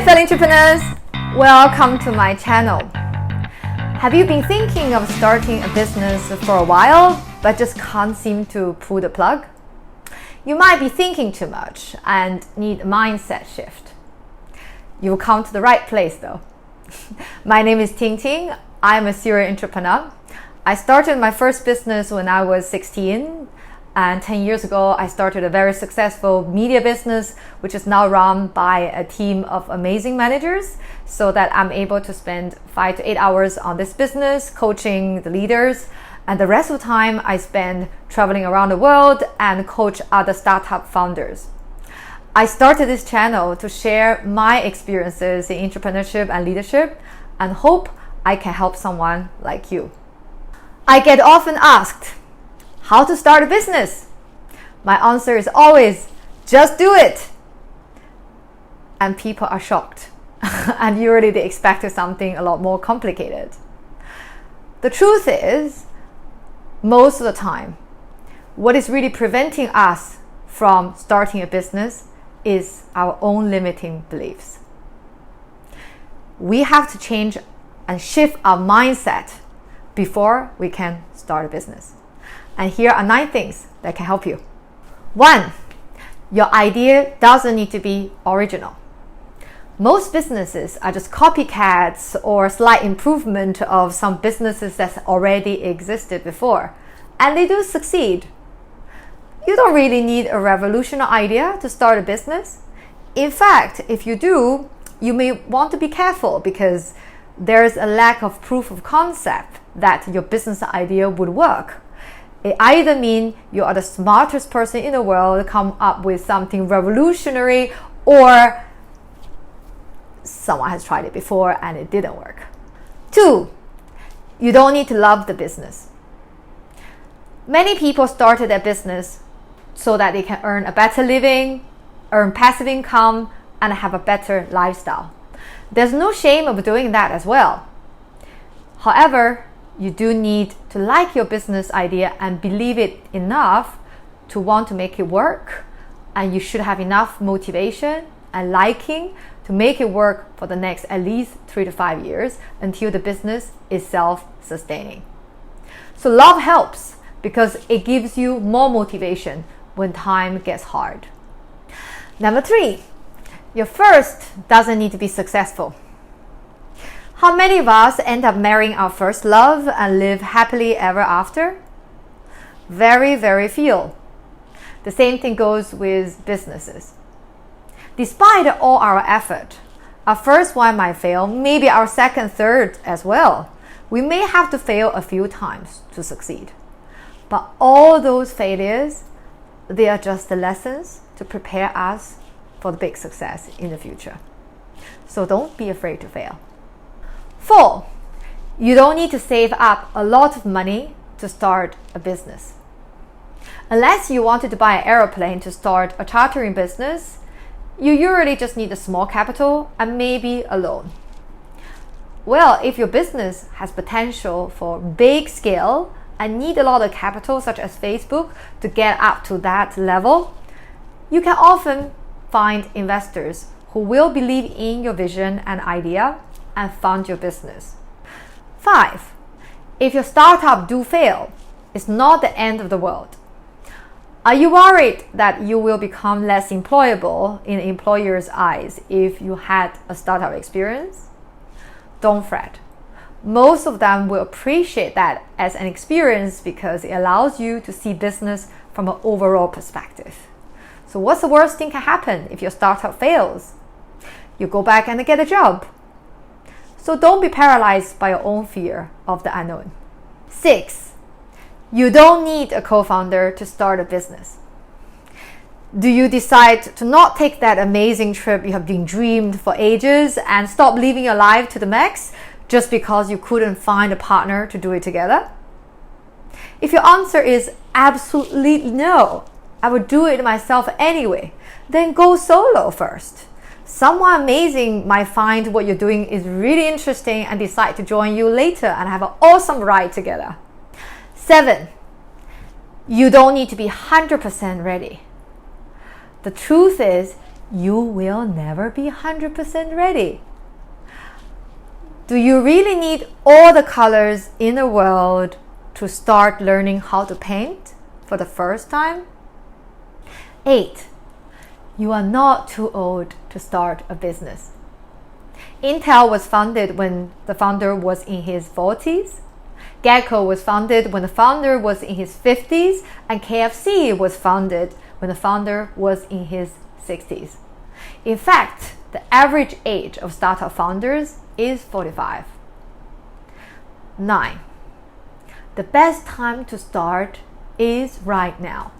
fellow entrepreneurs, welcome to my channel. Have you been thinking of starting a business for a while but just can't seem to pull the plug? You might be thinking too much and need a mindset shift. You've come to the right place though. My name is Ting Ting. I'm a serial entrepreneur. I started my first business when I was 16, and 10 years ago I started a very successful media business which is now run by a team of amazing managers, so that I'm able to spend 5 to 8 hours on this business coaching the leaders, and the rest of the time I spend traveling around the world and coach other startup founders. I started this channel to share my experiences in entrepreneurship and leadership and hope I can help someone like you. I get often asked how to start a business. My answer is always, just do it. And people are shocked. And usually they expect something a lot more complicated. The truth is, most of the time, what is really preventing us from starting a business is our own limiting beliefs. We have to change and shift our mindset before we can start a business. And here are 9 things that can help you. 1. Your idea doesn't need to be original. Most businesses are just copycats or slight improvement of some businesses that already existed before, and they do succeed. You don't really need a revolutionary idea to start a business. In fact, if you do, you may want to be careful because there's a lack of proof of concept that your business idea would work. It either means you are the smartest person in the world to come up with something revolutionary, or someone has tried it before and it didn't work. 2. You don't need to love the business. Many people started their business so that they can earn a better living, earn passive income, and have a better lifestyle. There's no shame of doing that as well. However, you do need to like your business idea and believe it enough to want to make it work, and you should have enough motivation and liking to make it work for the next at least 3 to 5 years until the business is self-sustaining. So love helps because it gives you more motivation when time gets hard. Number 3, your first doesn't need to be successful. How many of us end up marrying our first love and live happily ever after? Very, very few. The same thing goes with businesses. Despite all our effort, our first one might fail, maybe our second, third as well. We may have to fail a few times to succeed. But all those failures, they are just the lessons to prepare us for the big success in the future. So don't be afraid to fail. 4. You don't need to save up a lot of money to start a business. Unless you wanted to buy an airplane to start a chartering business, you usually just need a small capital and maybe a loan. Well, if your business has potential for big scale and need a lot of capital, such as Facebook, to get up to that level, you can often find investors who will believe in your vision and idea and fund your business. 5. If your startup do fail, it's not the end of the world. Are you worried that you will become less employable in employers' eyes if you had a startup experience? Don't fret. Most of them will appreciate that as an experience because it allows you to see business from an overall perspective. So what's the worst thing can happen if your startup fails? You go back and get a job. So don't be paralyzed by your own fear of the unknown. 6. You don't need a co-founder to start a business. Do you decide to not take that amazing trip you have been dreamed for ages and stop living your life to the max just because you couldn't find a partner to do it together? If your answer is absolutely no, I would do it myself anyway, then go solo first. Someone amazing might find what you're doing is really interesting and decide to join you later and have an awesome ride together. 7. You don't need to be 100% ready. The truth is, you will never be 100% ready. Do you really need all the colors in the world to start learning how to paint for the first time? 8. You are not too old to start a business. Intel was founded when the founder was in his 40s. Gecko was founded when the founder was in his 50s, and KFC was founded when the founder was in his 60s. In fact, the average age of startup founders is 45. 9. The best time to start is right now.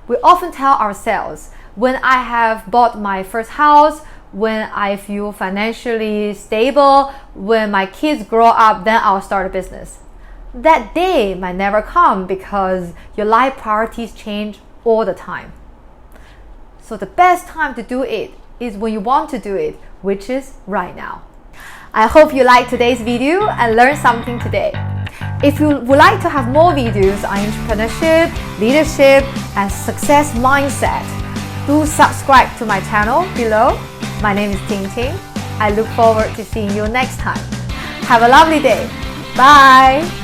We often tell ourselves, when I have bought my first house, when I feel financially stable, when my kids grow up, then I'll start a business. That day might never come because your life priorities change all the time. So the best time to do it is when you want to do it, which is right now. I hope you liked today's video and learned something today. If you would like to have more videos on entrepreneurship, leadership, and success mindset, do subscribe to my channel below. My name is Ting Ting. I look forward to seeing you next time. Have a lovely day. Bye!